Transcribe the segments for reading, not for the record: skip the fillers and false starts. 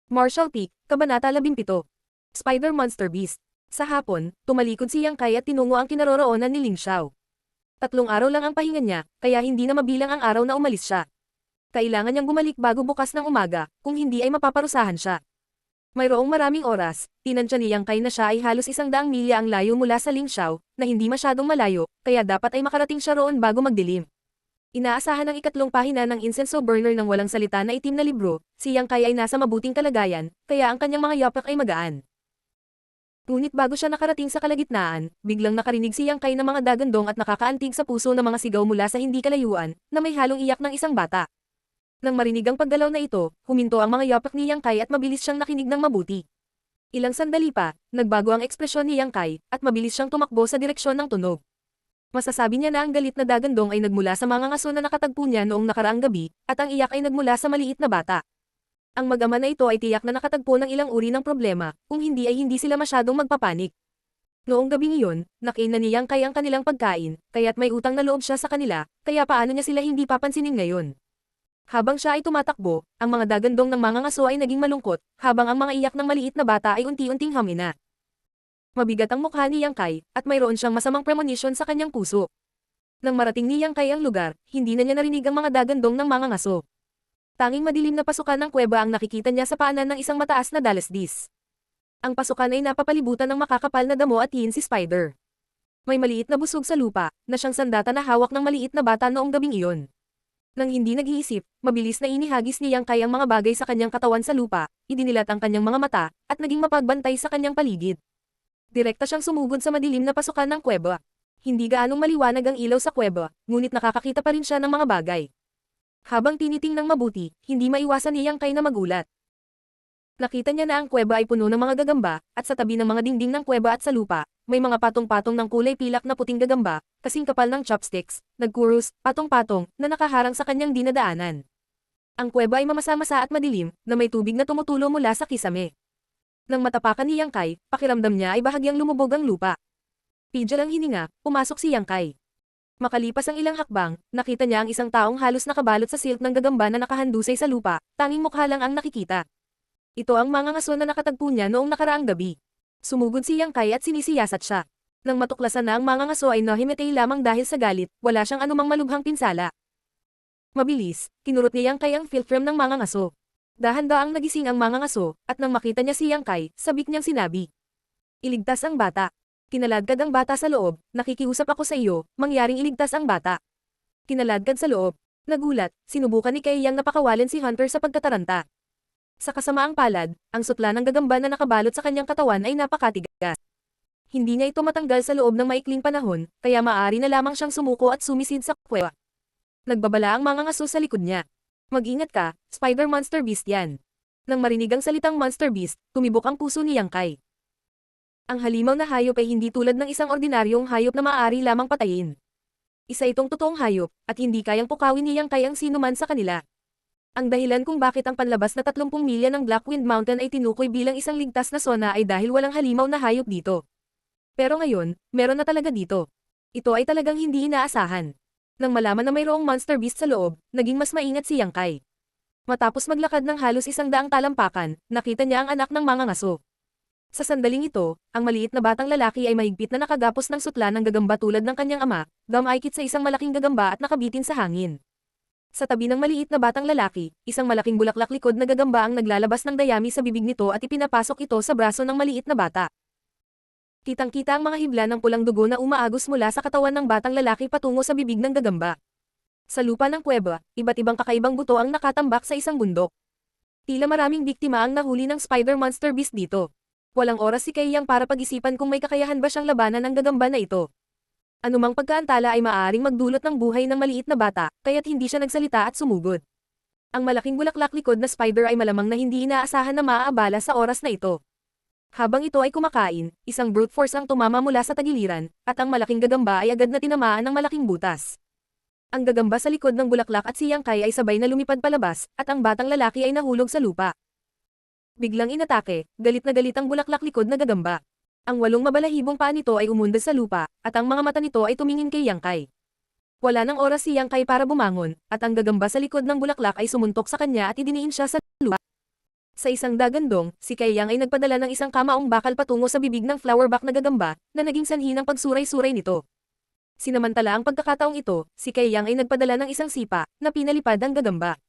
Marshall Peak, Kabanata 17. Spider Monster Beast. Sa hapon, tumalikod si Yang Kai at tinungo ang kinaroroonan ni Ling Xiao. 3 araw lang ang pahinga niya, kaya hindi na mabilang ang araw na umalis siya. Kailangan niyang bumalik bago bukas ng umaga, kung hindi ay mapaparusahan siya. Mayroong maraming oras, tinansya ni Yang Kai na siya ay halos 100 milya ang layo mula sa Ling Xiao, na hindi masyadong malayo, kaya dapat ay makarating siya roon bago magdilim. Inaasahan ng 3 pahina ng incenso burner ng walang salita na itim na libro, si Yang Kai ay nasa mabuting kalagayan, kaya ang kanyang mga yapak ay magaan. Ngunit bago siya nakarating sa kalagitnaan, biglang nakarinig si Yang Kai ng mga dagandong at nakakaantig sa puso ng mga sigaw mula sa hindi kalayuan, na may halong iyak ng isang bata. Nang marinig ang paggalaw na ito, huminto ang mga yapak ni Yang Kai at mabilis siyang nakinig ng mabuti. Ilang sandali pa, nagbago ang ekspresyon ni Yang Kai, at mabilis siyang tumakbo sa direksyon ng tunog. Masasabi niya na ang galit na dagandong ay nagmula sa mga ngaso na nakatagpo niya noong nakaraang gabi, at ang iyak ay nagmula sa maliit na bata. Ang mag-ama na ito ay tiyak na nakatagpo ng ilang uri ng problema, kung hindi ay hindi sila masyadong magpapanik. Noong gabing iyon, nakain na ni Yang Kai ang kanilang pagkain, kaya't may utang na loob siya sa kanila, kaya paano niya sila hindi papansinin ngayon. Habang siya ay tumatakbo, ang mga dagandong ng mga ngaso ay naging malungkot, habang ang mga iyak ng maliit na bata ay unti-unting hamina. Mabigat ang mukha ni Yang Kai, at mayroon siyang masamang premonition sa kanyang puso. Nang marating ni Yang Kai ang lugar, hindi na niya narinig ang mga dagandong ng mga ngaso. Tanging madilim na pasukan ng kuweba ang nakikita niya sa paanan ng isang mataas na dalasdis. Ang pasukan ay napapalibutan ng makakapal na damo at yin si Spider. May maliit na busog sa lupa, na siyang sandata na hawak ng maliit na bata noong gabing iyon. Nang hindi nag-iisip, mabilis na inihagis ni Yang Kai ang mga bagay sa kanyang katawan sa lupa, idinilat ang kanyang mga mata, at naging mapagbantay sa kanyang paligid. Direkta siyang sumugod sa madilim na pasukan ng kuweba. Hindi gaanong maliwanag ang ilaw sa kuweba, ngunit nakakakita pa rin siya ng mga bagay. Habang tinitingnang mabuti, hindi maiwasan ni Yang Kai na magulat. Nakita niya na ang kuweba ay puno ng mga gagamba, at sa tabi ng mga dingding ng kuweba at sa lupa, may mga patong-patong ng kulay pilak na puting gagamba, kasing kapal ng chopsticks, nagkurus, patong-patong, na nakaharang sa kanyang dinadaanan. Ang kuweba ay mamasa-masa at madilim, na may tubig na tumutulo mula sa kisame. Nang matapakan ni Yang Kai, pakiramdam niya ay bahagyang lumubog ang lupa. Pidya lang hininga, pumasok si Yang Kai. Makalipas ang ilang hakbang, nakita niya ang isang taong halos nakabalot sa silk ng gagamba na nakahandusay sa lupa, tanging mukha lang ang nakikita. Ito ang mga ngaso na nakatagpo niya noong nakaraang gabi. Sumugod si Yang Kai at sinisiyasat siya. Nang matuklasan na ang mga ngaso ay nahimatay lamang dahil sa galit, wala siyang anumang malubhang pinsala. Mabilis, kinurot ni Yang Kai ang philtrum ng mga ngaso. Dahan-daang nagising ang mga ngaso, at nang makita niya si Yang Kai, sabik niyang sinabi. Iligtas ang bata. Kinaladkad ang bata sa loob, nakikiusap ako sa iyo, mangyaring iligtas ang bata. Kinaladkad sa loob. Nagulat, sinubukan ni Kai Yang napakawalan si Hunter sa pagkataranta. Sa kasamaang palad, ang sutla ng gagamba na nakabalot sa kanyang katawan ay napakatigas. Hindi niya ito matanggal sa loob ng maikling panahon, kaya maaari na lamang siyang sumuko at sumisid sa kuweba. Nagbabala ang mga ngaso sa likod niya. Mag-ingat ka, Spider Monster Beast yan. Nang marinig ang salitang Monster Beast, tumibok ang puso ni Yang Kai. Ang halimaw na hayop ay hindi tulad ng isang ordinaryong hayop na maaari lamang patayin. Isa itong totoong hayop, at hindi kayang pukawin ni Yang Kai ang sinuman sa kanila. Ang dahilan kung bakit ang panlabas na 30 milya ng Blackwind Mountain ay tinukoy bilang isang ligtas na zona ay dahil walang halimaw na hayop dito. Pero ngayon, meron na talaga dito. Ito ay talagang hindi inaasahan. Nang malaman na mayroong monster beast sa loob, naging mas maingat si Yang Kai. Matapos maglakad ng halos 100 talampakan, nakita niya ang anak ng mga ngaso. Sa sandaling ito, ang maliit na batang lalaki ay mahigpit na nakagapos ng sutla ng gagamba tulad ng kanyang ama, gamaykit sa isang malaking gagamba at nakabitin sa hangin. Sa tabi ng maliit na batang lalaki, isang malaking bulaklak likod na gagamba ang naglalabas ng dayami sa bibig nito at ipinapasok ito sa braso ng maliit na bata. Kitang-kita ang mga hibla ng pulang dugo na umaagos mula sa katawan ng batang lalaki patungo sa bibig ng gagamba. Sa lupa ng kuweba, iba't ibang kakaibang buto ang nakatambak sa isang bundok. Tila maraming biktima ang nahuli ng Spider Monster Beast dito. Walang oras si Kai Yang para pag-isipan kung may kakayahan ba siyang labanan ng gagamba na ito. Anumang pagkaantala ay maaaring magdulot ng buhay ng maliit na bata, kaya't hindi siya nagsalita at sumugod. Ang malaking bulaklak likod na spider ay malamang na hindi inaasahan na maaabala sa oras na ito. Habang ito ay kumakain, isang brute force ang tumama mula sa tagiliran, at ang malaking gagamba ay agad na tinamaan ng malaking butas. Ang gagamba sa likod ng bulaklak at si Yang Kai ay sabay na lumipad palabas, at ang batang lalaki ay nahulog sa lupa. Biglang inatake, galit na galit ang bulaklak likod na gagamba. Ang 8 mabalahibong paa nito ay umundas sa lupa, at ang mga mata nito ay tumingin kay Yang Kai. Wala nang oras si Yang Kai para bumangon, at ang gagamba sa likod ng bulaklak ay sumuntok sa kanya at idiniin siya sa lupa. Sa isang dagandong, si Kaiyang ay nagpadala ng isang kamaong bakal patungo sa bibig ng flowerback na gagamba, na naging sanhi ng pagsuray-suray nito. Sinamantala ang pagkakataong ito, si Kaiyang ay nagpadala ng isang sipa, na pinalipad ang gagamba.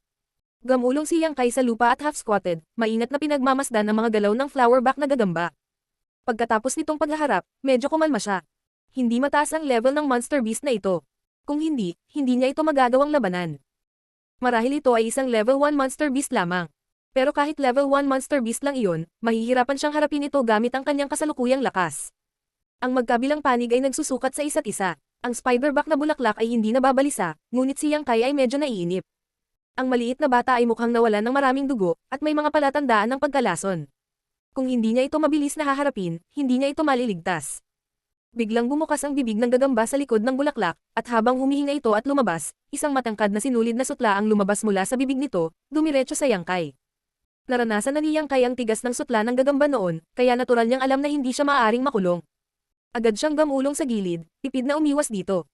Gamulong si Yang Kai sa lupa at half-squatted, maingat na pinagmamasdan ang mga galaw ng flowerback na gagamba. Pagkatapos nitong paghaharap, medyo kumalma siya. Hindi mataas ang level ng monster beast na ito. Kung hindi, hindi niya ito magagawang labanan. Marahil ito ay isang level 1 monster beast lamang. Pero kahit level 1 monster beast lang iyon, mahihirapan siyang harapin ito gamit ang kanyang kasalukuyang lakas. Ang magkabilang panig ay nagsusukat sa isa't isa. Ang spiderback na bulaklak ay hindi nababalisa, ngunit si Yang Kai ay medyo naiinip. Ang maliit na bata ay mukhang nawalan ng maraming dugo, at may mga palatandaan ng pagkalason. Kung hindi niya ito mabilis na haharapin, hindi niya ito maliligtas. Biglang bumukas ang bibig ng gagamba sa likod ng bulaklak, at habang humihinga ito at lumabas, isang matangkad na sinulid na sutla ang lumabas mula sa bibig nito, dumiretso sa Yang Kai. Naranasan na ni Yang Kai ang tigas ng sutla ng gagamba noon, kaya natural niyang alam na hindi siya maaaring makulong. Agad siyang gamulong sa gilid, tipid na umiwas dito.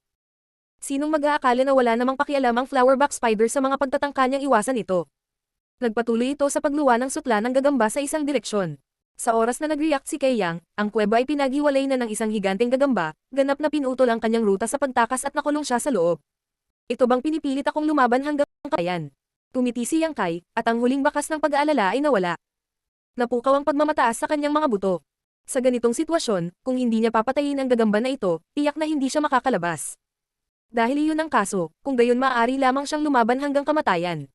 Sinong mag-aakala na wala namang pakialam ang flowerback spider sa mga pagtatangka niyang iwasan ito? Nagpatuloy ito sa pagluwa ng sutla ng gagamba sa isang direksyon. Sa oras na nag-react si Kaiyang, ang kuweba ay pinaghiwalay na ng isang higanteng gagamba, ganap na pinutol ang kanyang ruta sa pagtakas at nakulong siya sa loob. Ito bang pinipilit akong lumaban hanggang kayan? Tumiti si Yang Kai, at ang huling bakas ng pag-aalala ay nawala. Napukaw ang pagmamataas sa kanyang mga buto. Sa ganitong sitwasyon, kung hindi niya papatayin ang gagamba na ito, tiyak na hindi siya makakalabas. Dahil iyon ang kaso, kung gayon maaari lamang siyang lumaban hanggang kamatayan.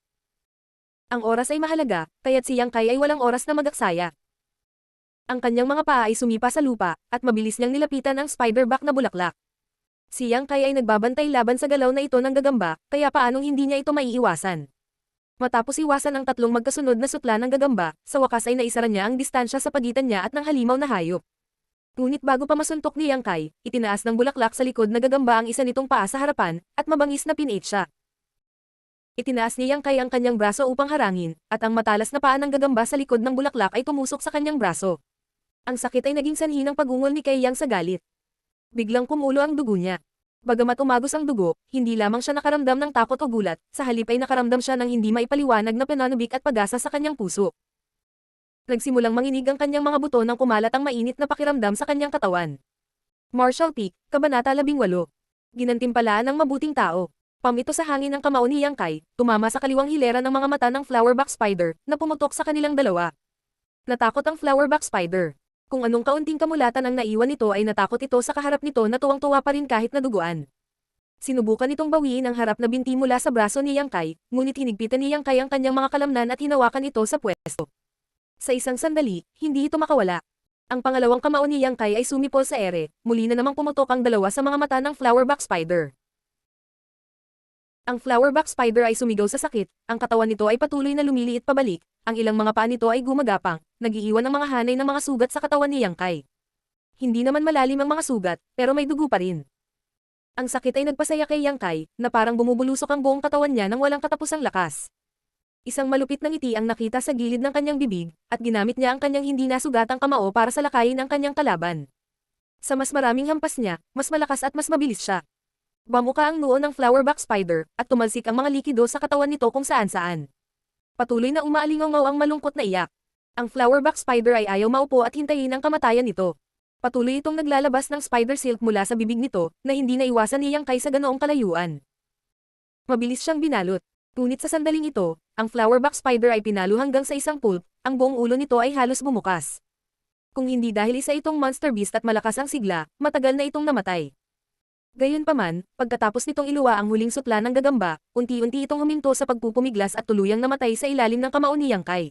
Ang oras ay mahalaga, kaya't si Yang Kai ay walang oras na mag-aksaya. Ang kanyang mga paa ay sumipa sa lupa, at mabilis niyang nilapitan ang spiderback na bulaklak. Si Yang Kai ay nagbabantay laban sa galaw na ito ng gagamba, kaya paanong hindi niya ito maiiwasan. Matapos iwasan ang tatlong magkasunod na sutla ng gagamba, sa wakas ay naisara niya ang distansya sa pagitan niya at ng halimaw na hayop. Ngunit bago pa masuntok ni Yang Kai, itinaas ng bulaklak sa likod na gagamba ang isa nitong paa sa harapan, at mabangis na pinate siya. Itinaas ni Yang Kai ang kanyang braso upang harangin, at ang matalas na paa ng gagamba sa likod ng bulaklak ay tumusok sa kanyang braso. Ang sakit ay naging sanhi ng pagungol ni Kaiyang sa galit. Biglang kumulo ang dugo niya. Bagamat umagos ang dugo, hindi lamang siya nakaramdam ng takot o gulat, sa halip ay nakaramdam siya ng hindi maipaliwanag na pananabik at pag-asa sa kanyang puso. Nagsimulang manginig ang kanyang mga buto nang kumalat ang mainit na pakiramdam sa kanyang katawan. Martial Peak, Kabanata 18. Ginantimpalaan ng mabuting tao. Pamito sa hangin ng kamao ni Yang Kai, tumama sa kaliwang hilera ng mga mata ng flowerback spider, na pumutok sa kanilang dalawa. Natakot ang flowerback spider. Kung anong kaunting kamulatan ang naiwan nito ay natakot ito sa kaharap nito na tuwang-tuwa pa rin kahit naduguan. Sinubukan nitong bawiin ang harap na binti mula sa braso ni Yang Kai, ngunit hinigpitan ni Yang Kai ang kanyang mga kalamnan at hinawakan ito sa pwesto. Sa isang sandali, hindi ito makawala. Ang pangalawang kamao ni Yang Kai ay sumipol sa ere, muli na namang pumutok ang dalawa sa mga mata ng flowerback spider. Ang flowerback spider ay sumigaw sa sakit, ang katawan nito ay patuloy na lumiliit pabalik, ang ilang mga paa nito ay gumagapang, nag-iiwan ng mga hanay ng mga sugat sa katawan ni Yang Kai. Hindi naman malalim ang mga sugat, pero may dugo pa rin. Ang sakit ay nagpasaya kay Yang Kai, na parang bumubulusok ang buong katawan niya nang walang katapusang lakas. Isang malupit na ngiti ang nakita sa gilid ng kanyang bibig, at ginamit niya ang kanyang hindi nasugatang kamao para salakayin ang kanyang kalaban. Sa mas maraming hampas niya, mas malakas at mas mabilis siya. Bamuka ang noo ng flowerback spider, at tumalsik ang mga likido sa katawan nito kung saan-saan. Patuloy na umaalingaw ang malungkot na iyak. Ang flowerback spider ay ayaw maupo at hintayin ang kamatayan nito. Patuloy itong naglalabas ng spider silk mula sa bibig nito, na hindi naiwasan ni Yang Kai sa ganoong kalayuan. Mabilis siyang binalot. Ngunit sa sandaling ito, ang flowerback spider ay pinalo hanggang sa isang pulp, ang buong ulo nito ay halos bumukas. Kung hindi dahil isa itong monster beast at malakas ang sigla, matagal na itong namatay. Gayunpaman, pagkatapos nitong iluwa ang huling sutla ng gagamba, unti-unti itong huminto sa pagpupumiglas at tuluyang namatay sa ilalim ng kamao ni Yang Kai.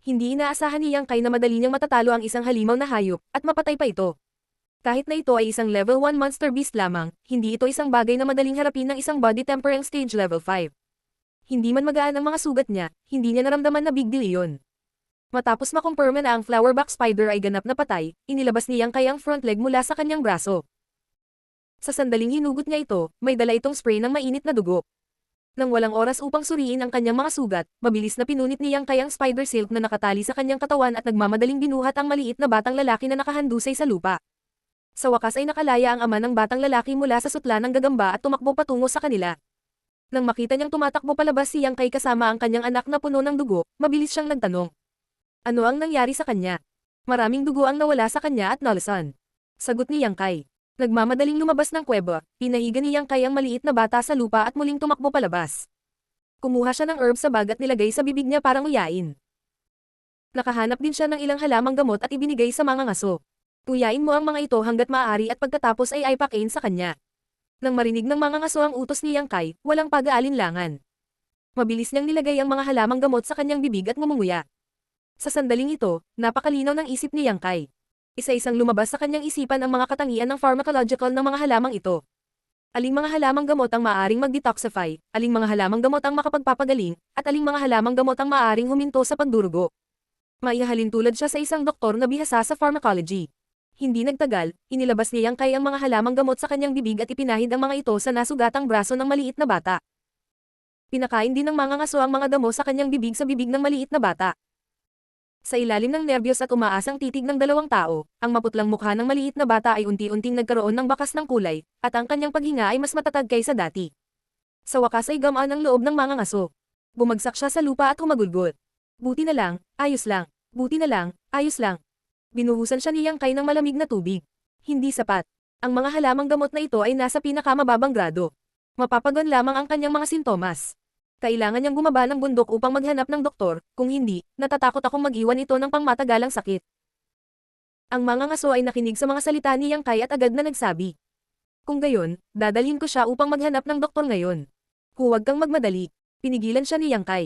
Hindi inaasahan ni Yang Kai na madali niyang matatalo ang isang halimaw na hayop, at mapatay pa ito. Kahit na ito ay isang level 1 monster beast lamang, hindi ito isang bagay na madaling harapin ng isang body temperang stage level 5. Hindi man magaan ang mga sugat niya, hindi niya naramdaman na big deal iyon. Matapos makumpirma na ang flowerback spider ay ganap na patay, inilabas ni Yang Kai ang front leg mula sa kanyang braso. Sa sandaling hinugot niya ito, may dala itong spray ng mainit na dugo. Nang walang oras upang suriin ang kanyang mga sugat, mabilis na pinunit ni Yang Kai ang spider silk na nakatali sa kanyang katawan at nagmamadaling binuhat ang maliit na batang lalaki na nakahandusay sa lupa. Sa wakas ay nakalaya ang ama ng batang lalaki mula sa sutla ng gagamba at tumakbo patungo sa kanila. Nang makita niyang tumatakbo palabas si Yang Kai kasama ang kanyang anak na puno ng dugo, mabilis siyang nagtanong. Ano ang nangyari sa kanya? Maraming dugo ang nawala sa kanya at nalasan. Sagot ni Yang Kai. Nagmamadaling lumabas ng kuweba, pinahiga ni Yang Kai ang maliit na bata sa lupa at muling tumakbo palabas. Kumuha siya ng herb sa bag at nilagay sa bibig niya para nguyain. Nakahanap din siya ng ilang halamang gamot at ibinigay sa mga ngaso. Tuyain mo ang mga ito hanggat maaari at pagkatapos ay ipakain sa kanya. Nang marinig ng mga ngaso ang utos ni Yang Kai, walang pag-aalinlangan. Mabilis niyang nilagay ang mga halamang gamot sa kanyang bibig at ngumunguya. Sa sandaling ito, napakalinaw ng isip ni Yang Kai. Isa-isang lumabas sa kanyang isipan ang mga katangian ng pharmacological ng mga halamang ito. Aling mga halamang gamot ang maaaring mag-detoxify, aling mga halamang gamot ang makapagpapagaling, at aling mga halamang gamot ang maaaring huminto sa pagdurugo. Maihahalin tulad siya sa isang doktor na bihasa sa pharmacology. Hindi nagtagal, inilabas ni Yang Kai ang mga halamang gamot sa kanyang bibig at ipinahid ang mga ito sa nasugatang braso ng maliit na bata. Pinakain din ng mga ngaso ang mga damo sa kanyang bibig sa bibig ng maliit na bata. Sa ilalim ng nerbiyos at umaasang titig ng dalawang tao, ang maputlang mukha ng maliit na bata ay unti-unting nagkaroon ng bakas ng kulay, at ang kanyang paghinga ay mas matatag kaysa dati. Sa wakas ay gamaan ang loob ng mga ngaso. Bumagsak siya sa lupa at humagulgol. Buti na lang, ayos lang. Buti na lang, ayos lang. Binuhusan siya ni Yang Kai ng malamig na tubig. Hindi sapat. Ang mga halamang gamot na ito ay nasa pinakamababang grado. Mapapagon lamang ang kanyang mga sintomas. Kailangan niyang bumaba ng bundok upang maghanap ng doktor, kung hindi, natatakot akong mag-iwan ito ng pangmatagalang sakit. Ang mga ngaso ay nakinig sa mga salita ni Yang Kai at agad na nagsabi. Kung gayon, dadalhin ko siya upang maghanap ng doktor ngayon. Huwag kang magmadali. Pinigilan siya ni Yang Kai.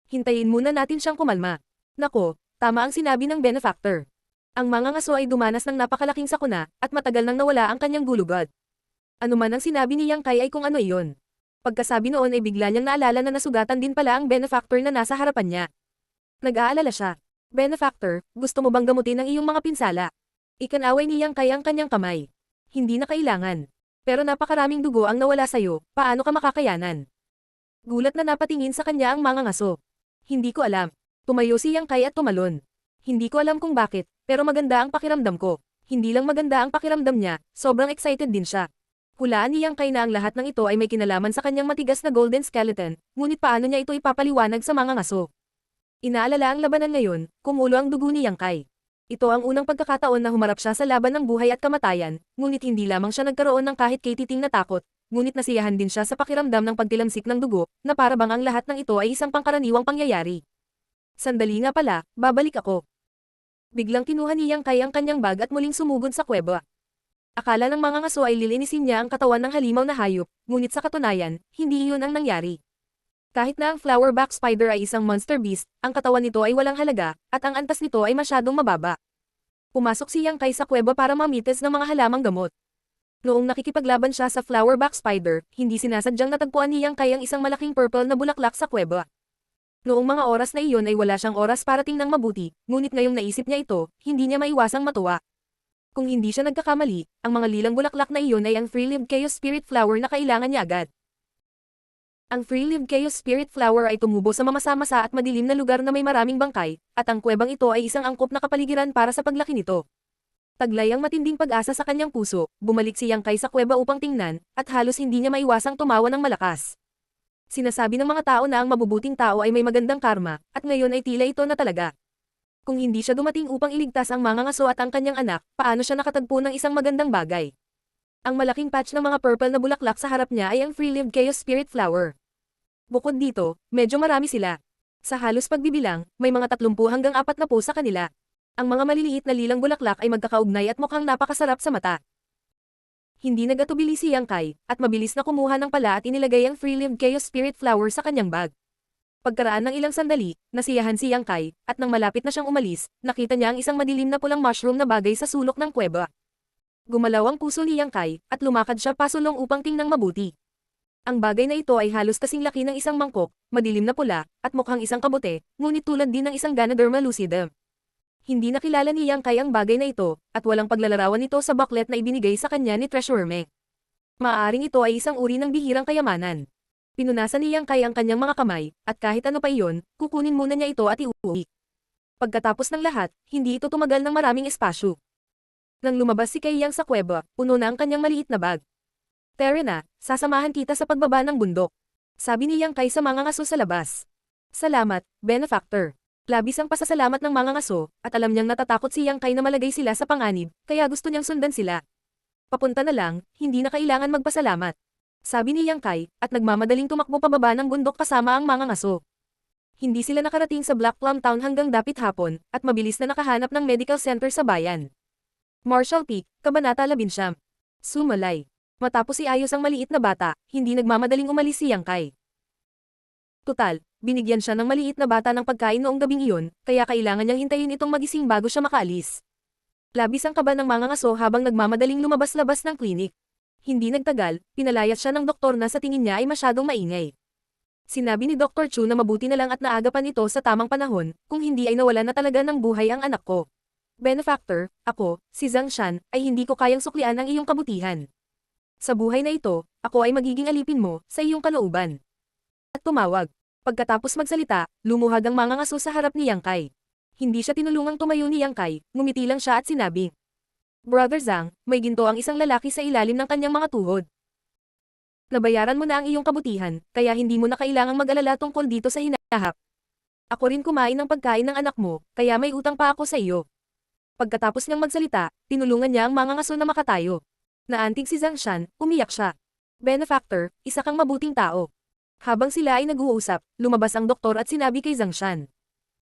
Hintayin muna natin siyang kumalma. Nako, tama ang sinabi ng benefactor. Ang mga ngaso ay dumanas ng napakalaking sakuna, at matagal nang nawala ang kanyang gulugod. Ano man ang sinabi ni Yang Kai ay kung ano iyon. Pagkasabi noon ay bigla niyang naalala na nasugatan din pala ang benefactor na nasa harapan niya. Nag-aalala siya. Benefactor, gusto mo bang gamutin ang iyong mga pinsala? Ikanaway ni Yang Kai ang kanyang kamay. Hindi na kailangan. Pero napakaraming dugo ang nawala sa'yo, paano ka makakayanan? Gulat na napatingin sa kanya ang mga ngaso. Hindi ko alam. Tumayo si Yang Kai at tumalon. Hindi ko alam kung bakit, pero maganda ang pakiramdam ko. Hindi lang maganda ang pakiramdam niya, sobrang excited din siya. Hulaan ni Yang Kai na ang lahat ng ito ay may kinalaman sa kanyang matigas na golden skeleton, ngunit paano niya ito ipapaliwanag sa mga ngaso? Inaalala ang labanan ngayon, kumulo ang dugo ni Yang Kai. Ito ang unang pagkakataon na humarap siya sa laban ng buhay at kamatayan, ngunit hindi lamang siya nagkaroon ng kahit kay-titing na takot, ngunit nasiyahan din siya sa pakiramdam ng pagtilamsik ng dugo, na para bang ang lahat ng ito ay isang pangkaraniwang pangyayari. Sandali nga pala, babalik ako. Biglang kinuha ni Yang Kai ang kanyang bag at muling sumugod sa kuweba. Akala ng mga ngaso ay lilinisin niya ang katawan ng halimaw na hayop, ngunit sa katunayan, hindi iyon ang nangyari. Kahit na ang flowerback spider ay isang monster beast, ang katawan nito ay walang halaga, at ang antas nito ay masyadong mababa. Pumasok si Yang Kai sa kuweba para mamites ng mga halamang gamot. Noong nakikipaglaban siya sa flowerback spider, hindi sinasadyang natagpuan ni Yang Kai ang isang malaking purple na bulaklak sa kuweba. Noong mga oras na iyon ay wala siyang oras para tingnan mabuti, ngunit ngayong naisip niya ito, hindi niya maiwasang matuwa. Kung hindi siya nagkakamali, ang mga lilang bulaklak na iyon ay ang Free-Lived Chaos Spirit Flower na kailangan niya agad. Ang Free-Lived Chaos Spirit Flower ay tumubo sa mamasa-masa at madilim na lugar na may maraming bangkay, at ang kuwebang ito ay isang angkop na kapaligiran para sa paglaki nito. Taglay ang matinding pag-asa sa kanyang puso, bumalik si Yang Kai sa kuweba upang tingnan, at halos hindi niya maiwasang tumawa ng malakas. Sinasabi ng mga tao na ang mabubuting tao ay may magandang karma, at ngayon ay tila ito na talaga. Kung hindi siya dumating upang iligtas ang mga ngaso at ang kanyang anak, paano siya nakatagpo ng isang magandang bagay? Ang malaking patch ng mga purple na bulaklak sa harap niya ay ang Free-Lived Chaos Spirit Flower. Bukod dito, medyo marami sila. Sa halos pagbibilang, may mga 30 hanggang 40 sa kanila. Ang mga maliliit na lilang bulaklak ay magkakaugnay at mukhang napakasarap sa mata. Hindi nagatubili si Yang Kai, at mabilis na kumuha ng pala at inilagay ang Free-Lived Chaos Spirit Flower sa kanyang bag. Pagkaraan ng ilang sandali, nasiyahan si Yang Kai, at nang malapit na siyang umalis, nakita niya ang isang madilim na pulang mushroom na bagay sa sulok ng kuweba. Gumalaw ang puso ni Yang Kai, at lumakad siya pasulong upang tingnan mabuti. Ang bagay na ito ay halos kasing laki ng isang mangkok, madilim na pula, at mukhang isang kabute, ngunit tulad din ng isang Ganoderma lucidum. Hindi nakilala ni Yang Kai ang bagay na ito, at walang paglalarawan nito sa booklet na ibinigay sa kanya ni Treasurer Meng. Maaaring ito ay isang uri ng bihirang kayamanan. Pinunasan ni Yang Kai ang kanyang mga kamay, at kahit ano pa iyon, kukunin muna niya ito at iuwi. Pagkatapos ng lahat, hindi ito tumagal ng maraming espasyo. Nang lumabas si Kai Yang sa kuweba, puno na ang kanyang maliit na bag. Tara na, sasamahan kita sa pagbaba ng bundok. Sabi ni Yang Kai sa mga ngaso sa labas. Salamat, benefactor. Labis ang pasasalamat ng mga ngaso, at alam niyang natatakot si Yang Kai na malagay sila sa panganib, kaya gusto niyang sundan sila. Papunta na lang, hindi na kailangan magpasalamat. Sabi ni Yang Kai, at nagmamadaling tumakbo pababa ng bundok kasama ang mga ngaso. Hindi sila nakarating sa Black Plum Town hanggang dapit hapon, at mabilis na nakahanap ng medical center sa bayan. Marshall Peak, Kabanata 11. Sumalay. Matapos iayos ang maliit na bata, hindi nagmamadaling umalis si Yang Kai. Tutal, binigyan siya ng maliit na bata ng pagkain noong gabing iyon, kaya kailangan niyang hintayin itong magising bago siya makaalis. Labis ang kaba ng mga ngaso habang nagmamadaling lumabas-labas ng klinik. Hindi nagtagal, pinalayas siya ng doktor na sa tingin niya ay masyadong maingay. Sinabi ni Dr. Chu na mabuti na lang at naagapan ito sa tamang panahon, kung hindi ay nawalan na talaga ng buhay ang anak ko. Benefactor, ako, si Zhang Shan, ay hindi ko kayang suklian ang iyong kabutihan. Sa buhay na ito, ako ay magiging alipin mo, sa iyong kalooban. At tumawag. Pagkatapos magsalita, lumuhad ang mga ngaso sa harap ni Yang Kai. Hindi siya tinulungang tumayo ni Yang Kai, ngumiti lang siya at sinabi. Brother Zhang, may ginto ang isang lalaki sa ilalim ng kanyang mga tuhod. Nabayaran mo na ang iyong kabutihan, kaya hindi mo na kailangang mag-alala tungkol dito sa hinahap. Ako rin kumain ng pagkain ng anak mo, kaya may utang pa ako sa iyo. Pagkatapos niyang magsalita, tinulungan niya ang mga ngaso na makatayo. Naantig si Zhang Shan, umiyak siya. Benefactor, isa kang mabuting tao. Habang sila ay nag-uusap, lumabas ang doktor at sinabi kay Zhang Shan.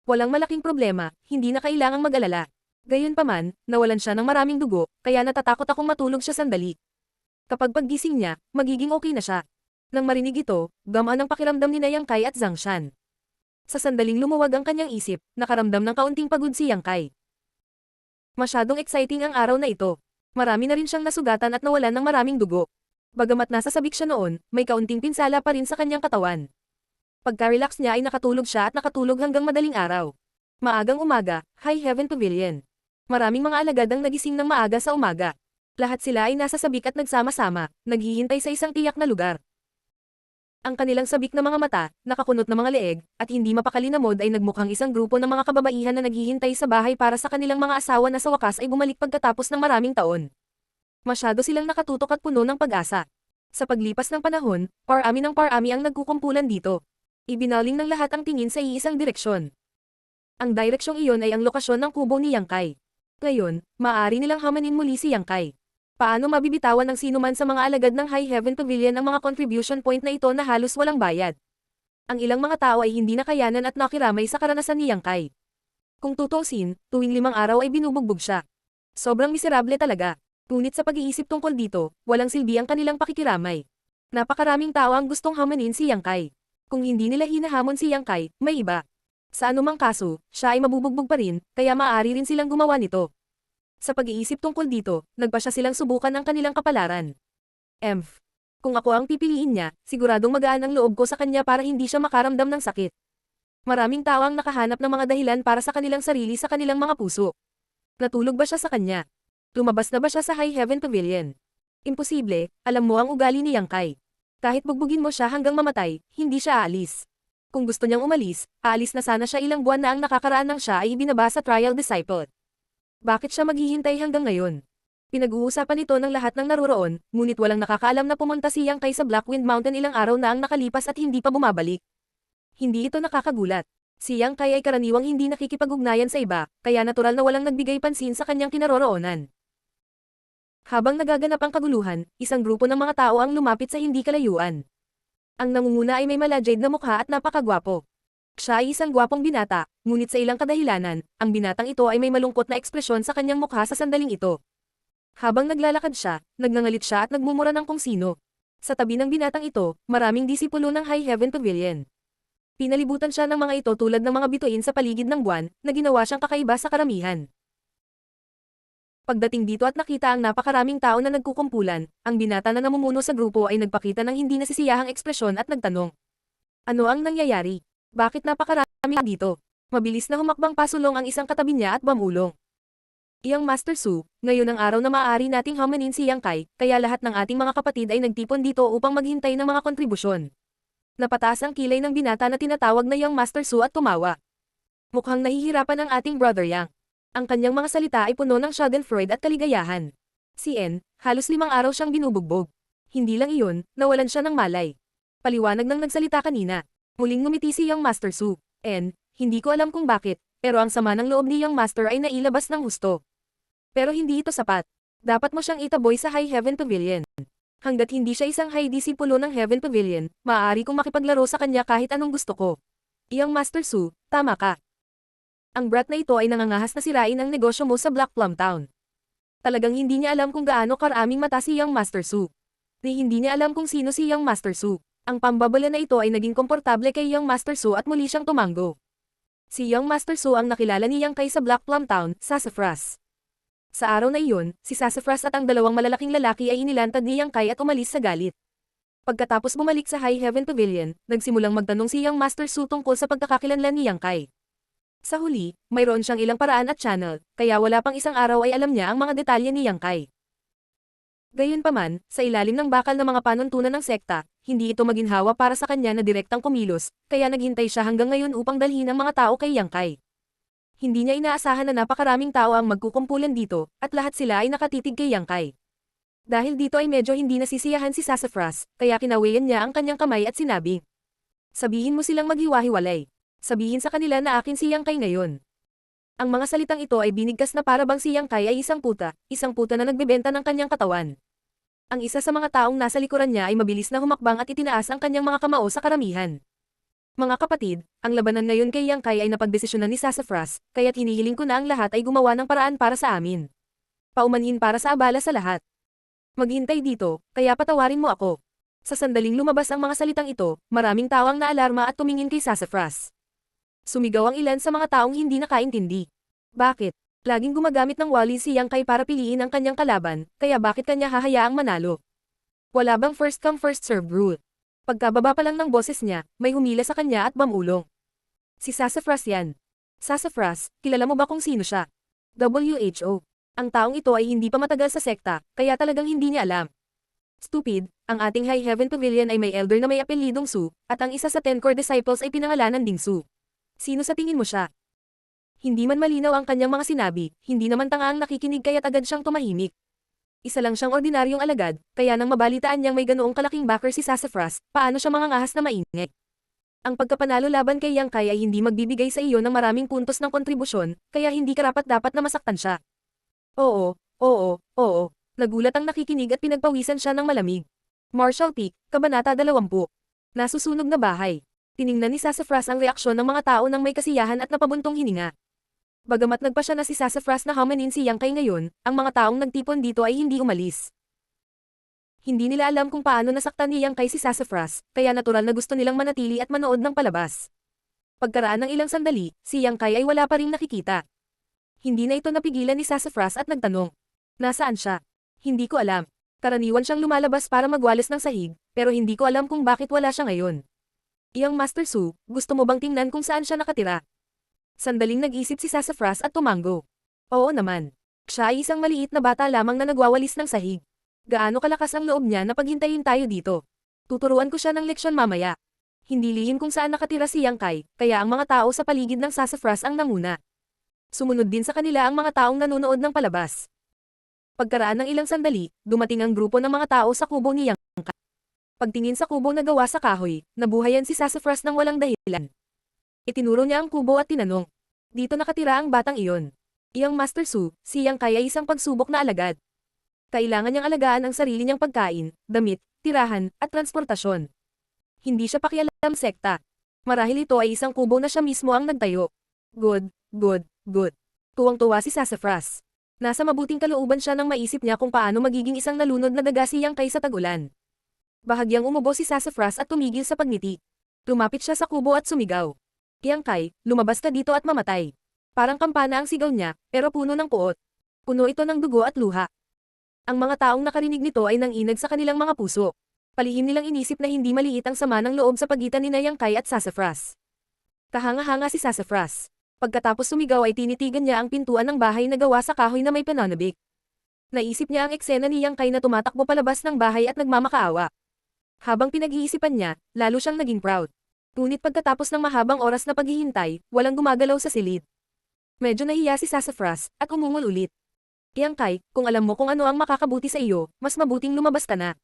Walang malaking problema, hindi na kailangang mag-alala. Gayunpaman, nawalan siya ng maraming dugo, kaya natatakot akong matulog siya sandali. Kapag paggising niya, magiging okay na siya. Nang marinig ito, gamaan ang pakiramdam ni Yang Kai at Zhang Shan. Sa sandaling lumuwag ang kanyang isip, nakaramdam ng kaunting pagod si Yang Kai. Masyadong exciting ang araw na ito. Marami na rin siyang nasugatan at nawalan ng maraming dugo. Bagamat nasa sabik siya noon, may kaunting pinsala pa rin sa kanyang katawan. Pagka-relax niya ay nakatulog siya at nakatulog hanggang madaling araw. Maagang umaga, High Heaven Pavilion. Maraming mga alagad ang nagising ng maaga sa umaga. Lahat sila ay nasa sabik at nagsama-sama, naghihintay sa isang tiyak na lugar. Ang kanilang sabik na mga mata, nakakunot na mga leeg, at hindi mapakali na mod ay nagmukhang isang grupo ng mga kababaihan na naghihintay sa bahay para sa kanilang mga asawa na sa wakas ay bumalik pagkatapos ng maraming taon. Masyado silang nakatutok at puno ng pag-asa. Sa paglipas ng panahon, parami ng parami ang nagkukumpulan dito. Ibinaling ng lahat ang tingin sa iisang direksyon. Ang direksyong iyon ay ang lokasyon ng kubo ni Yang Kai. Ngayon, maaari nilang hamanin muli si Yang Kai. Paano mabibitawan ng sinuman sa mga alagad ng High Heaven Pavilion ang mga contribution point na ito na halos walang bayad? Ang ilang mga tao ay hindi nakayanan at nakiramay sa karanasan ni Yang Kai. Kung tutuusin, tuwing 5 araw ay binubugbog siya. Sobrang miserable talaga. Ngunit sa pag-iisip tungkol dito, walang silbi ang kanilang pakikiramay. Napakaraming tao ang gustong hamanin si Yang Kai. Kung hindi nila hinahamon si Yang Kai, may iba. Sa anumang kaso, siya ay mabubugbog pa rin, kaya maaari rin silang gumawa nito. Sa pag-iisip tungkol dito, nagpasya silang subukan ang kanilang kapalaran. Kung ako ang pipiliin niya, siguradong magaan ang loob ko sa kanya para hindi siya makaramdam ng sakit. Maraming tao ang nakahanap ng mga dahilan para sa kanilang sarili sa kanilang mga puso. Natulog ba siya sa kanya? Lumabas na ba siya sa High Heaven Pavilion? Imposible, alam mo ang ugali ni Yang Kai. Kahit bugbugin mo siya hanggang mamatay, hindi siya aalis. Kung gusto niyang umalis, aalis na sana siya ilang buwan na ang nakakaraan nang siya ay ibinaba sa trial disciple. Bakit siya maghihintay hanggang ngayon? Pinag-uusapan ito ng lahat ng naroroon, ngunit walang nakakaalam na pumunta si Yang Kai sa Blackwind Mountain ilang araw na ang nakalipas at hindi pa bumabalik. Hindi ito nakakagulat. Si Yang Kai ay karaniwang hindi nakikipag-ugnayan sa iba, kaya natural na walang nagbigay pansin sa kanyang kinaroroonan. Habang nagaganap ang kaguluhan, isang grupo ng mga tao ang lumapit sa hindi kalayuan. Ang nangunguna ay may malajade na mukha at napakagwapo. Siya ay isang gwapong binata, ngunit sa ilang kadahilanan, ang binatang ito ay may malungkot na ekspresyon sa kanyang mukha sa sandaling ito. Habang naglalakad siya, nagngangalit siya at nagmumura ng kung sino. Sa tabi ng binatang ito, maraming disipulo ng High Heaven Pavilion. Pinalibutan siya ng mga ito tulad ng mga bituin sa paligid ng buwan, na ginawa siyang kakaiba sa karamihan. Pagdating dito at nakita ang napakaraming tao na nagkukumpulan, ang binata na namumuno sa grupo ay nagpakita ng hindi nasisiyahang ekspresyon at nagtanong. Ano ang nangyayari? Bakit napakarami dito? Mabilis na humakbang pasulong ang isang katabi niya at bumulong. Iyang Master Su, ngayon ang araw na maaari nating hamanin si Yang Kai, kaya lahat ng ating mga kapatid ay nagtipon dito upang maghintay ng mga kontribusyon. Napataas ang kilay ng binata na tinatawag na Young Master Su at tumawa. Mukhang nahihirapan ang ating Brother Yang. Ang kanyang mga salita ay puno ng schadenfreude at kaligayahan. Si En, halos 5 araw siyang binubugbog. Hindi lang iyon, nawalan siya ng malay. Paliwanag ng nagsalita kanina. Muling ngumiti si Young Master Su. En, Hindi ko alam kung bakit, pero ang sama ng loob ni Young Master ay nailabas ng husto. Pero hindi ito sapat. Dapat mo siyang itaboy sa High Heaven Pavilion. Hanggat hindi siya isang high disipulo ng Heaven Pavilion, maaari kong makipaglaro sa kanya kahit anong gusto ko. Young Master Su, tama ka. Ang brat na ito ay nangangahas na sirain ang negosyo mo sa Black Plum Town. Talagang hindi niya alam kung gaano karaming mata si Young Master Su. Hindi niya alam kung sino si Young Master Su. Ang pambabala na ito ay naging komportable kay Young Master Su at muli siyang tumango. Si Young Master Su ang nakilala ni Yang Kai sa Black Plum Town, Sassafras. Sa araw na iyon, si Sassafras at ang dalawang malalaking lalaki ay inilantad ni Yang Kai at umalis sa galit. Pagkatapos bumalik sa High Heaven Pavilion, nagsimulang magtanong si Young Master Su tungkol sa pagkakakilanlan ni Yang Kai. Sa huli, mayroon siyang ilang paraan at channel, kaya wala pang isang araw ay alam niya ang mga detalye ni Yang Kai. Gayunpaman, sa ilalim ng bakal ng mga panuntunan ng sekta, hindi ito maginhawa para sa kanya na direktang kumilos, kaya naghintay siya hanggang ngayon upang dalhin ang mga tao kay Yang Kai. Hindi niya inaasahan na napakaraming tao ang magkukumpulan dito, at lahat sila ay nakatitig kay Yang Kai. Dahil dito ay medyo hindi nasisiyahan si Sassafras, kaya kinawayan niya ang kanyang kamay at sinabi, "Sabihin mo silang maghiwa-hiwalay. Sabihin sa kanila na akin si Yang Kai ngayon." Ang mga salitang ito ay binigkas na para bang si Yang Kai ay isang puta na nagbebenta ng kanyang katawan. Ang isa sa mga taong nasa likuran niya ay mabilis na humakbang at itinaas ang kanyang mga kamao sa karamihan. Mga kapatid, ang labanan ngayon kay Yang Kai ay napagdesisyonan ni Sassafras, kaya't hinihiling ko na ang lahat ay gumawa ng paraan para sa amin. Paumanhin para sa abala sa lahat. Maghintay dito, kaya patawarin mo ako. Sa sandaling lumabas ang mga salitang ito, maraming tao ang naalarma at tumingin kay Sassafras. Sumigaw ang ilan sa mga taong hindi nakaintindi. Bakit? Laging gumagamit ng wali si Yang Kai para piliin ang kanyang kalaban, kaya bakit kanya hahayaang manalo? Wala bang first come first served rule? Pagkababa pa lang ng boses niya, may humila sa kanya at bamulong. Si Sassafras yan. Sassafras, kilala mo ba kung sino siya? WHO. Ang taong ito ay hindi pa matagal sa sekta, kaya talagang hindi niya alam. Stupid, ang ating High Heaven Pavilion ay may elder na may apelidong Su, at ang isa sa 10 core disciples ay pinangalanan ding Su. Sino sa tingin mo siya? Hindi man malinaw ang kanyang mga sinabi, hindi naman tanga ang nakikinig kaya't agad siyang tumahimik. Isa lang siyang ordinaryong alagad, kaya nang mabalitaan niyang may ganoong kalaking backer si Sassafras, paano siya mangangahas na maingay? Ang pagkapanalo laban kay Yang Kai ay hindi magbibigay sa iyo ng maraming puntos ng kontribusyon, kaya hindi karapat-dapat na masaktan siya. Oo. Nagulat ang nakikinig at pinagpawisan siya ng malamig. Marshall Peak, Kabanata 20. Nasusunog na bahay. Tiningnan ni Sassafras ang reaksyon ng mga tao nang may kasiyahan at napabuntong hininga. Bagamat nagpa siya na si Sassafras na hamanin si Yang Kai ngayon, ang mga taong nagtipon dito ay hindi umalis. Hindi nila alam kung paano nasaktan ni Yang Kai si Sassafras, kaya natural na gusto nilang manatili at manood ng palabas. Pagkaraan ng ilang sandali, si Yang Kai ay wala pa ring nakikita. Hindi na ito napigilan ni Sassafras at nagtanong. Nasaan siya? Hindi ko alam. Karaniwan siyang lumalabas para magwalis ng sahig, pero hindi ko alam kung bakit wala siya ngayon. Young Master Su, gusto mo bang tingnan kung saan siya nakatira? Sandaling nag-isip si Sassafras at tumango. Oo naman. Siya ay isang maliit na bata lamang na nagwawalis ng sahig. Gaano kalakas ang loob niya na paghintayin tayo dito. Tuturuan ko siya ng leksyon mamaya. Hindi lihim kung saan nakatira si Yang Kai, kaya ang mga tao sa paligid ng Sassafras ang nanguna. Sumunod din sa kanila ang mga taong nanonood ng palabas. Pagkaraan ng ilang sandali, dumating ang grupo ng mga tao sa kubo ni Yang Kai. Pagtingin sa kubo na gawa sa kahoy, nabuhayan si Sassafras ng walang dahilan. Itinuro niya ang kubo at tinanong. Dito nakatira ang batang iyon. Young Master Su, si Yang Kai ay isang pagsubok na alagad. Kailangan niyang alagaan ang sarili niyang pagkain, damit, tirahan, at transportasyon. Hindi siya pakialam sekta. Marahil ito ay isang kubo na siya mismo ang nagtayo. Good. Tuwang-tuwa si Sassafras. Nasa mabuting kalooban siya nang maisip niya kung paano magiging isang nalunod na daga si Yang Kai sa tag-ulan. Bahagyang umubo si Sassafras at tumigil sa pagngiti. Lumapit siya sa kubo at sumigaw. Yang Kai, lumabas ka dito at mamatay. Parang kampana ang sigaw niya, pero puno ng kuot. Puno ito ng dugo at luha. Ang mga taong nakarinig nito ay nanginag sa kanilang mga puso. Palihim nilang inisip na hindi maliit ang sama ng loob sa pagitan ni Yang Kai at Sassafras. Kahanga-hanga si Sassafras. Pagkatapos sumigaw ay tinitigan niya ang pintuan ng bahay na gawa sa kahoy na may pananabik. Naisip niya ang eksena ni Yang Kai na tumatakbo palabas ng bahay at nagmamakaawa. Habang pinag-iisipan niya, lalo siyang naging proud. Ngunit pagkatapos ng mahabang oras na paghihintay, walang gumagalaw sa silid. Medyo nahiya si Sassafras, at umungol ulit. Yang Kai, kung alam mo kung ano ang makakabuti sa iyo, mas mabuting lumabas ka na.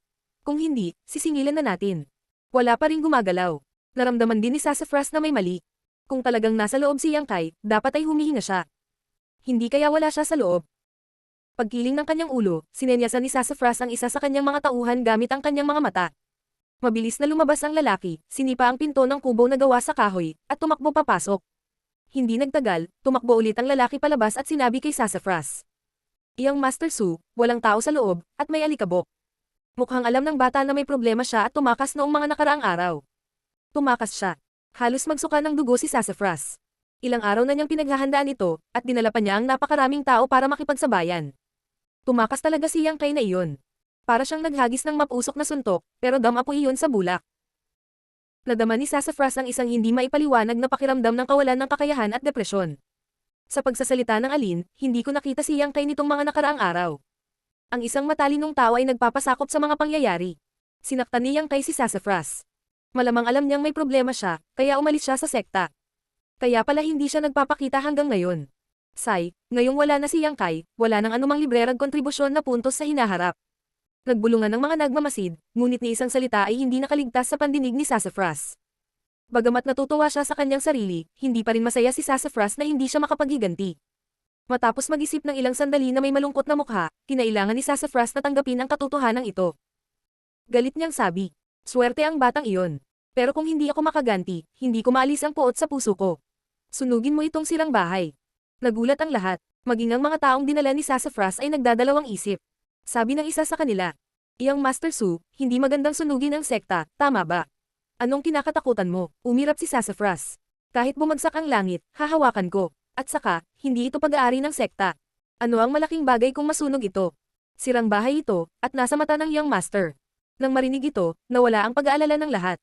Kung hindi, sisingilan na natin. Wala pa ring gumagalaw. Naramdaman din ni Sassafras na may mali. Kung talagang nasa loob si Yang Kai, dapat ay humihinga siya. Hindi kaya wala siya sa loob. Pagkiling ng kanyang ulo, sinenyasan ni Sassafras ang isa sa kanyang mga tauhan gamit ang kanyang mga mata. Mabilis na lumabas ang lalaki, sinipa ang pinto ng kubo na gawa sa kahoy, at tumakbo papasok. Hindi nagtagal, tumakbo ulit ang lalaki palabas at sinabi kay Sassafras. Iyang Master Su, walang tao sa loob, at may alikabok. Mukhang alam ng bata na may problema siya at tumakas noong mga nakaraang araw. Tumakas siya. Halos magsuka ng dugo si Sassafras. Ilang araw na niyang pinaghahandaan ito, at dinala pa niya ang napakaraming tao para makipagsabayan. Tumakas talaga si Yang Kai na iyon. Para siyang naghagis ng mapusok na suntok, pero dama po iyon sa bulak. Nadama ni Sassafras ang isang hindi maipaliwanag na pakiramdam ng kawalan ng kakayahan at depresyon. Sa pagsasalita ng Alin, hindi ko nakita si Yang Kai nitong mga nakaraang araw. Ang isang matalinong tao ay nagpapasakop sa mga pangyayari. Sinaktan ni Yang Kai si Sassafras. Malamang alam niyang may problema siya, kaya umalis siya sa sekta. Kaya pala hindi siya nagpapakita hanggang ngayon. Ngayong wala na si Yang Kai, wala nang anumang librerag kontribusyon na puntos sa hinaharap. Nagbulungan ng mga nagmamasid, ngunit ni isang salita ay hindi nakaligtas sa pandinig ni Sassafras. Bagamat natutuwa siya sa kanyang sarili, hindi pa rin masaya si Sassafras na hindi siya makapaghiganti. Matapos mag-isip ng ilang sandali na may malungkot na mukha, kinailangan ni Sassafras na tanggapin ang katotohanan ito. Galit niyang sabi, "Swerte ang batang iyon. Pero kung hindi ako makaganti, hindi ko maalis ang puot sa puso ko. Sunugin mo itong sirang bahay." Nagulat ang lahat, maging ang mga taong dinala ni Sassafras ay nagdadalawang isip. Sabi ng isa sa kanila, "Iyang Master Su, hindi magandang sunugin ang sekta, tama ba?" "Anong kinakatakutan mo?" Umirap si Sassafras. "Kahit bumagsak ang langit, hahawakan ko. At saka, hindi ito pag-aari ng sekta. Ano ang malaking bagay kung masunog ito? Sirang bahay ito, at nasa mata ng Young Master." Nang marinig ito, nawala ang pag-aalala ng lahat.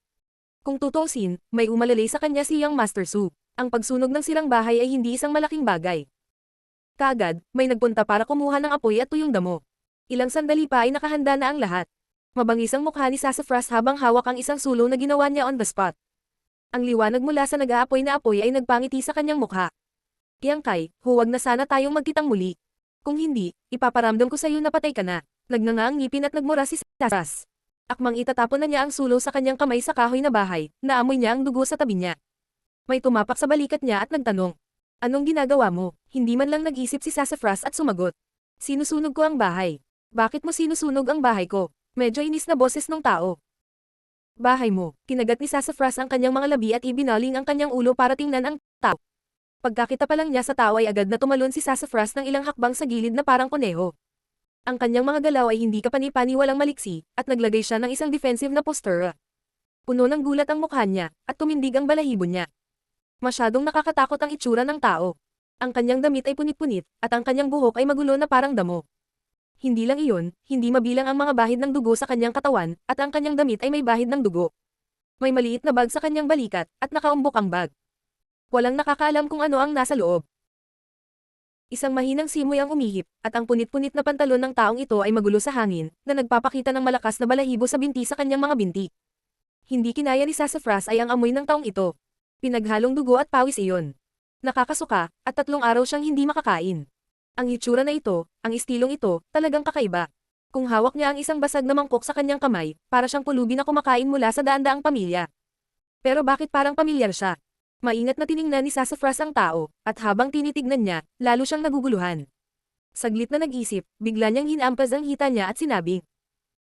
Kung tutuusin, may umalalay sa kanya si Young Master Su. Ang pagsunog ng sirang bahay ay hindi isang malaking bagay. Kaagad, may nagpunta para kumuha ng apoy at tuyong damo. Ilang sandali pa ay nakahanda na ang lahat. Mabangis ang mukha ni Sassafras habang hawak ang isang sulong na ginawa niya on the spot. Ang liwanag mula sa nag-aapoy na apoy ay nagpangiti sa kanyang mukha. "Yang Kai, huwag na sana tayong magkitang muli. Kung hindi, ipaparamdam ko sa iyo na patay ka na." Nagnanga ang ngipin at nagmura si Sassafras. Akmang itatapon na niya ang sulo sa kanyang kamay sa kahoy na bahay, naamoy niya ang dugo sa tabi niya. May tumapak sa balikat niya at nagtanong, "Anong ginagawa mo?" Hindi man lang nag-isip si Sassafras at sumagot, "Sinusunog ko ang bahay." "Bakit mo sinusunog ang bahay ko?" Medyo inis na boses ng tao. "Bahay mo." Kinagat ni Sassafras ang kanyang mga labi at ibinaling ang kanyang ulo para tingnan ang tao. Pagkakita pa lang niya sa tao ay agad na tumalon si Sassafras ng ilang hakbang sa gilid na parang kuneho. Ang kanyang mga galaw ay hindi kapani-pani walang maliksi, at naglagay siya ng isang defensive na postura. Puno ng gulat ang mukha niya, at tumindig ang balahibo niya. Masyadong nakakatakot ang itsura ng tao. Ang kanyang damit ay punit-punit, at ang kanyang buhok ay magulo na parang damo. Hindi lang iyon, hindi mabilang ang mga bahid ng dugo sa kanyang katawan, at ang kanyang damit ay may bahid ng dugo. May maliit na bag sa kanyang balikat, at nakaumbok ang bag. Walang nakakaalam kung ano ang nasa loob. Isang mahinang simoy ang umihip, at ang punit-punit na pantalon ng taong ito ay magulo sa hangin, na nagpapakita ng malakas na balahibo sa binti sa kanyang mga binti. Hindi kinaya ni Sassafras ay ang amoy ng taong ito. Pinaghalong dugo at pawis iyon. Nakakasuka, at 3 araw siyang hindi makakain. Ang hitsura na ito, ang istilong ito, talagang kakaiba. Kung hawak niya ang isang basag na mangkok sa kanyang kamay, para siyang pulubi na kumakain mula sa daan-daang pamilya. Pero bakit parang pamilyar siya? Maingat na tiningnan ni Sassafras ang tao, at habang tinitignan niya, lalo siyang naguguluhan. Saglit na nag-isip, bigla niyang hinampas ang hita niya at sinabing,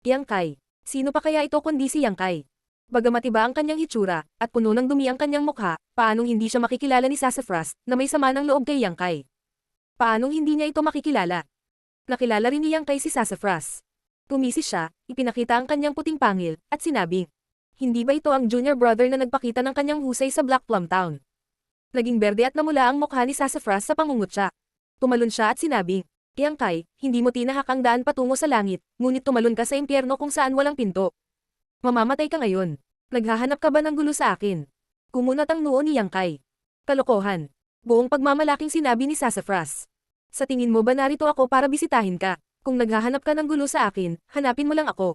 "Yang Kai, sino pa kaya ito kundi si Yang Kai?" Bagamat iba ang kanyang hitsura, at puno ng dumi ang kanyang mukha, paanong hindi siya makikilala ni Sassafras, na may sama ng loob kay Yang Kai? Paanong hindi niya ito makikilala? Nakilala rin ni Yang Kai si Sassafras. Tumisi siya, ipinakita ang kanyang puting pangil, at sinabing, "Hindi ba ito ang junior brother na nagpakita ng kanyang husay sa Black Plum Town?" Naging berde at namula ang mukha ni Sassafras sa pangungutya. Tumalon siya at sinabing, "Yang Kai, hindi mo tinahak ang daan patungo sa langit, ngunit tumalon ka sa impyerno kung saan walang pinto. Mamamatay ka ngayon. Naghahanap ka ba ng gulo sa akin?" Kumunat ang noo ni Yang Kai. "Kalokohan." Buong pagmamalaking sinabi ni Sassafras. "Sa tingin mo ba narito ako para bisitahin ka? Kung naghahanap ka ng gulo sa akin, hanapin mo lang ako."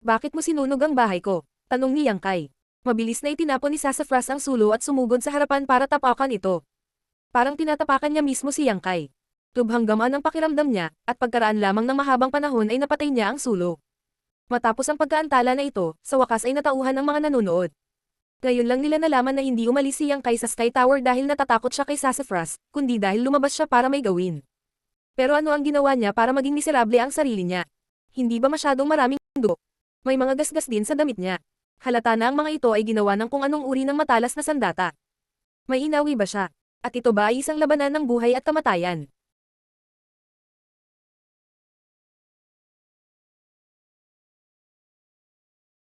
"Bakit mo sinunog ang bahay ko?" tanong ni Yang Kai. Mabilis na itinapon ni Sassafras ang sulo at sumugod sa harapan para tapakan ito. Parang tinatapakan niya mismo si Yang Kai. Lubhang gamaan ang pakiramdam niya, at pagkaraan lamang ng mahabang panahon ay napatay niya ang sulo. Matapos ang pagkaantala na ito, sa wakas ay natauhan ng mga nanonood. Ngayon lang nila nalaman na hindi umalis si Yang Kai sa Sky Tower dahil natatakot siya kay Sassafras, kundi dahil lumabas siya para may gawin. Pero ano ang ginawa niya para maging miserable ang sarili niya? Hindi ba masyadong maraming dugo? May mga gasgas din sa damit niya. Halata na ang mga ito ay ginawa ng kung anong uri ng matalas na sandata. May inawi ba siya? At ito ba ay isang labanan ng buhay at kamatayan?